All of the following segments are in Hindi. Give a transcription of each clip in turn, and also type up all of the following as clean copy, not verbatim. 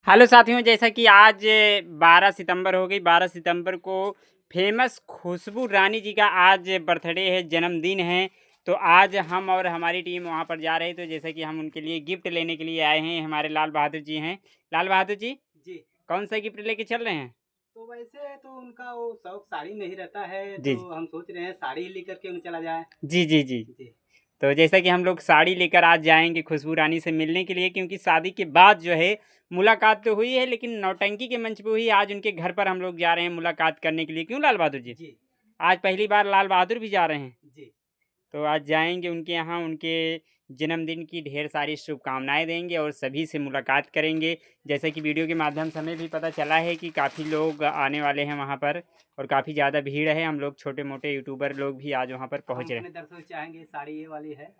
हेलो साथियों, जैसा कि आज 12 सितंबर हो गई। 12 सितंबर को फेमस खुशबू रानी जी का आज बर्थडे है, जन्मदिन है। तो आज हम और हमारी टीम वहाँ पर जा रहे हैं। तो जैसा कि हम उनके लिए गिफ्ट लेने के लिए आए हैं, हमारे लाल बहादुर जी हैं। लाल बहादुर जी, जी। कौन सा गिफ्ट लेके चल रहे हैं? तो वैसे तो उनका वो शौक साड़ी में ही रहता है, जी तो हम सोच रहे हैं साड़ी लेकर के उन्हें चला जाए। जी जी जी। जी। तो जैसा कि हम लोग साड़ी लेकर आज जाएंगे खुशबू रानी से मिलने के लिए, क्योंकि शादी के बाद जो है मुलाकात तो हुई है, लेकिन नौटंकी के मंच पे हुई। आज उनके घर पर हम लोग जा रहे हैं मुलाकात करने के लिए। क्यों लाल बहादुर जी? जी। आज पहली बार लाल बहादुर भी जा रहे हैं। जी। तो आज जाएंगे उनके यहाँ, उनके जन्मदिन की ढेर सारी शुभकामनाएं देंगे और सभी से मुलाकात करेंगे। जैसे कि वीडियो के माध्यम से हमें भी पता चला है कि काफ़ी लोग आने वाले हैं वहाँ पर और काफ़ी ज़्यादा भीड़ है। हम लोग छोटे मोटे यूट्यूबर लोग भी आज वहाँ पर हम पहुँच रहे हैं। अपने दर्शक चाहेंगे साड़ी ये वाली है।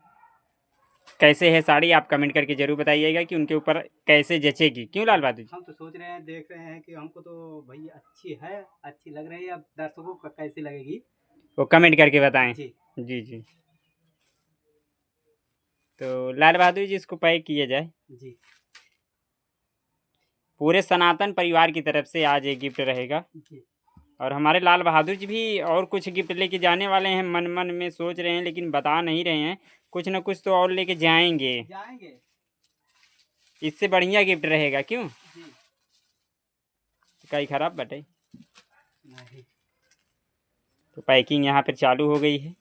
कैसे है साड़ी, आप कमेंट करके ज़रूर बताइएगा कि उनके ऊपर कैसे जचेगी। क्यों लाल बहादुर जी? हम तो सोच रहे हैं, देख रहे हैं कि हमको तो भाई अच्छी है, अच्छी लग रही है। अब दर्शकों को कैसी लगेगी वो कमेंट करके बताएं। जी। जी जी। तो लाल बहादुर जी, इसको पैक किया जाए। जी। पूरे सनातन परिवार की तरफ से आज एक गिफ्ट रहेगा। जी। और हमारे लाल बहादुर जी भी और कुछ गिफ्ट लेके जाने वाले हैं, मन मन में सोच रहे हैं लेकिन बता नहीं रहे हैं। कुछ ना कुछ तो और लेके जाएंगे। जाएंगे। इससे बढ़िया गिफ्ट रहेगा। क्यों? जी। कहीं खराब बटे। नहीं। तो पैकिंग यहाँ पर चालू हो गई है।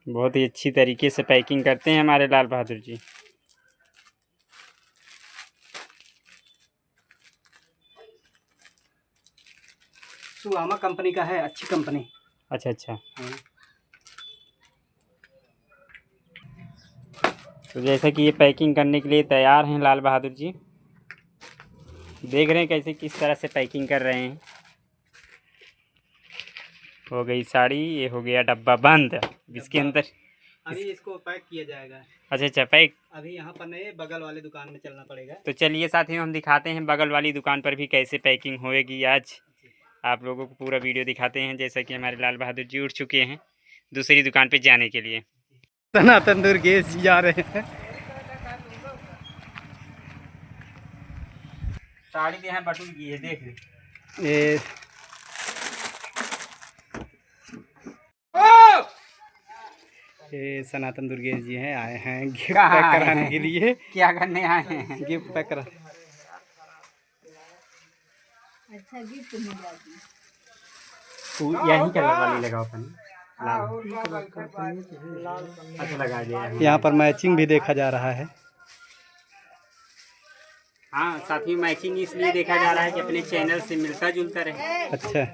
बहुत ही अच्छी तरीके से पैकिंग करते हैं हमारे लाल बहादुर जी। सुहामा कंपनी का है, अच्छी कंपनी। अच्छा अच्छा। हाँ। तो जैसा कि ये पैकिंग करने के लिए तैयार हैं लाल बहादुर जी। देख रहे हैं कैसे किस तरह से पैकिंग कर रहे हैं। हो गई साड़ी, ये हो गया डब्बा बंद। इसके अंदर अभी इसको पैक किया जाएगा। अच्छा अच्छा पैक। अभी यहाँ पर नहीं, बगल वाले दुकान में चलना पड़ेगा। तो चलिए साथियों, हम दिखाते हैं बगल वाली दुकान पर भी कैसे पैकिंग होएगी आज। आप लोगों को पूरा वीडियो दिखाते हैं। जैसा कि हमारे लाल बहादुर जी उठ चुके हैं दूसरी दुकान पे जाने के लिए। सनातन दुर्गेश जी जा रहे हैं। साड़ी तो यहाँ बटुल की है, देख ले। ये सनातन दुर्गेश जी हैं, आए हैं गिफ्ट पैक कराने के लिए। क्या करने आए हैं? गिफ्ट पैक करा। अच्छा गिफ्ट मिल जाती। यही कलर वाली लगाओ अपन। अच्छा लगा दिया है। यहाँ पर मैचिंग भी देखा जा रहा है। हाँ साथ ही मैचिंग इसलिए देखा जा रहा है कि अपने चैनल से मिलता जुलता रहे। अच्छा।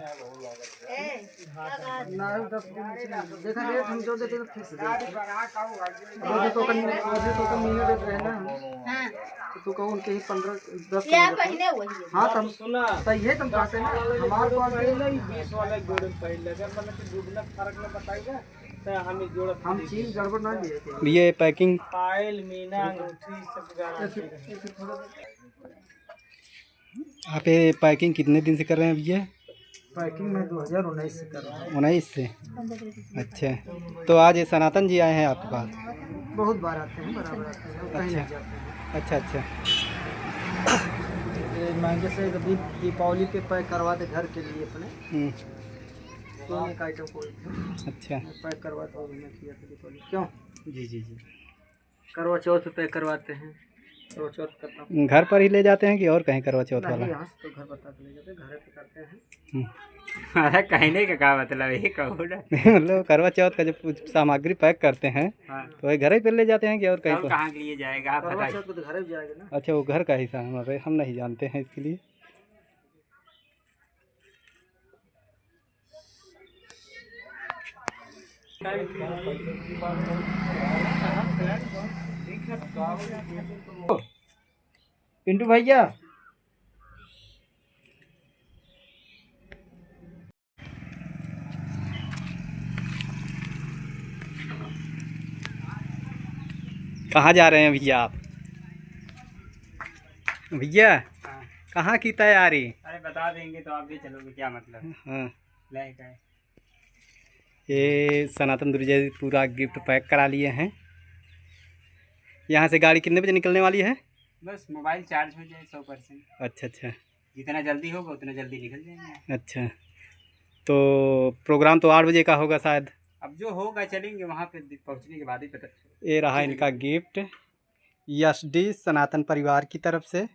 तो कहूँ उनके ही 15-10 पहले वही हाँ तब सुना सही है। तुम कहते हैं हमारे पास 20 वाला जोड़े पहले अगर मतलब कि दूध फर्क में बताइएगा तो हमें जोड़ हम चीज गड़बड़ ना दिए थे। ये पैकिंग पायल मीना अंगूठी सब। आप ये पैकिंग कितने दिन से कर रहे हैं भैया? पैकिंग में 2019 से कर रहा हूँ। 19 से। अच्छा, तो आज ये सनातन जी आए हैं आपके पास? बहुत बार आते हैं, बराबर आते हैं। अच्छा अच्छा अच्छा। महंगे से दीपावली पे पैक करवा दे घर के लिए अपने सोने का आइटम कोई। अच्छा, पैक करवाता हूँ मैं किया था दीपावली। क्यों? जी जी जी। करवा चौथ पे पैक करवाते हैं। करवा चौथ करना घर पर ही ले जाते हैं कि और कहीं करवा चौथ वाला? यहाँ से तो घर बता के ले जाते हैं, घर पे करते हैं। अरे कहने का क्या मतलब है, कहो ना। मतलब करवा चौथ का जो सामग्री पैक करते हैं तो वही घर ही पे ले जाते हैं कि और कहीं? कहाँ के लिए जाएगा आप बताइए। करवा चौथ तो घर ही जाएगा ना। अच्छा, वो घर का हिस्सा है, हम नहीं जानते हैं इसके लिए। पिंटू भैया, कहाँ जा रहे हैं भैया आप? भैया कहाँ की तैयारी? अरे बता देंगे तो आप भी चलोगे, क्या मतलब। हाँ लाइक है। ये सनातन दुर्जे पूरा गिफ्ट पैक करा लिए हैं। यहाँ से गाड़ी कितने बजे निकलने वाली है? बस मोबाइल चार्ज हो जाए 100%। अच्छा अच्छा। जितना जल्दी होगा उतना जल्दी निकल जाएंगे। अच्छा, तो प्रोग्राम तो 8 बजे का होगा शायद। अब जो होगा चलेंगे वहाँ पे, पहुँचने के बाद ही पता चलेगा। ये रहा इनका गिफ्ट, यश डी सनातन परिवार की तरफ से।